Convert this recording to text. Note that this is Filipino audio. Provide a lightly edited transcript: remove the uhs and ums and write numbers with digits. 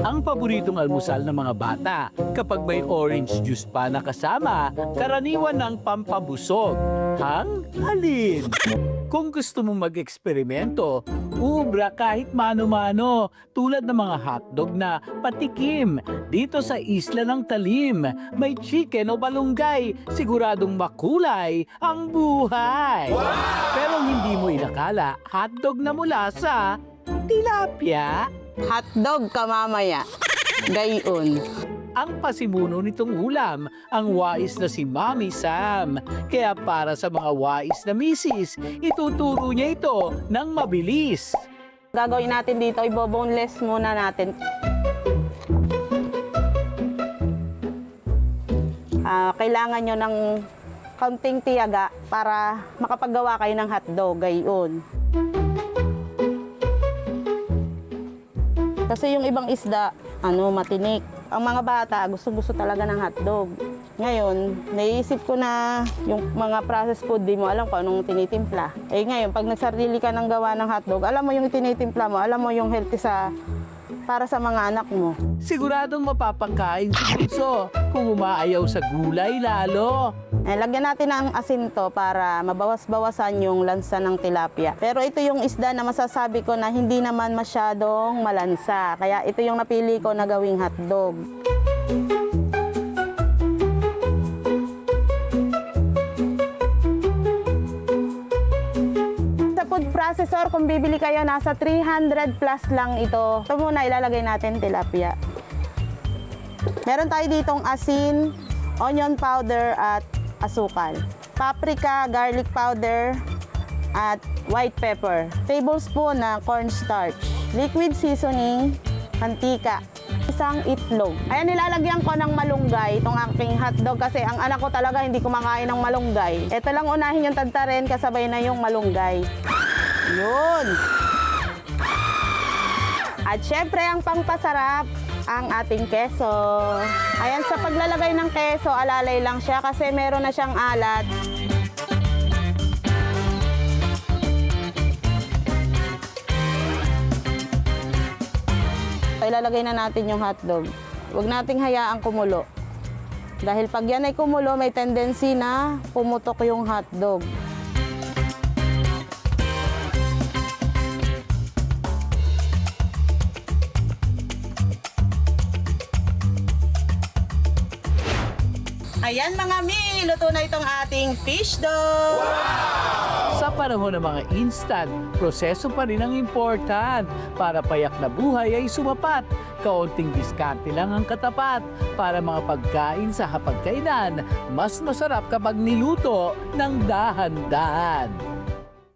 Ang paboritong almusal ng mga bata, kapag may orange juice pa na kasama, karaniwan ng pampabusog. Hang alin? Kung gusto mong mag-eksperimento, ubra kahit mano-mano, tulad ng mga hotdog na patikim. Dito sa Isla ng Talim, may chicken o balunggay, siguradong makulay ang buhay. Pero hindi mo inakala, hotdog na mula sa tilapia. Hotdog ka mamaya. Gayon. Ang pasimuno nitong ulam, ang wais na si Mami Sam. Kaya para sa mga wais na misis, ituturo niya ito ng mabilis. Gagawin natin dito, ibo-boneless muna natin. Kailangan nyo ng kaunting tiyaga para makapaggawa kayo ng hotdog. Gayon. Kasi yung ibang isda, matinik. Ang mga bata, gusto-gusto talaga ng hotdog. Ngayon, naisip ko na yung mga processed food, di mo alam kung anong tinitimpla. Ngayon, pag nagsarili ka ng gawa ng hotdog, alam mo yung tinitimpla mo, alam mo yung healthy para sa mga anak mo. Siguradong mapapakain si Bunso kung umaayaw sa gulay lalo. Lagyan natin ng asin to para mabawas-bawasan yung lansa ng tilapia. Pero ito yung isda na masasabi ko na hindi naman masyadong malansa. Kaya ito yung napili ko na gawing hotdog. Sa food processor, kung bibili kayo, nasa 300 plus lang ito. Ito muna ilalagay natin tilapia. Meron tayo ditong asin, onion powder at asukal. Paprika, garlic powder, at white pepper. Tablespoon na cornstarch. Liquid seasoning, mantika. Isang itlog. Ayan, nilalagyan ko ng malunggay itong aking hotdog kasi ang anak ko talaga hindi kumakain ng malunggay. Ito lang unahin yung tadtarin kasabay na yung malunggay. Yun. At syempre ang pangpasarap, ang ating keso. Ayan, sa paglalagay ng keso, alalay lang siya kasi meron na siyang alat. Ilalagay na natin yung hotdog. Huwag nating hayaang kumulo. Dahil pag yan ay kumulo, may tendency na pumutok yung hotdog. Ayan mga mi, luto na itong ating fish dog. Sa panahon ng mga instant, proseso pa rin ang important. Para payak na buhay ay sumapat. Kaunting diskarte lang ang katapat. Para mga pagkain sa hapagkainan, mas masarap kapag niluto ng dahan-dahan.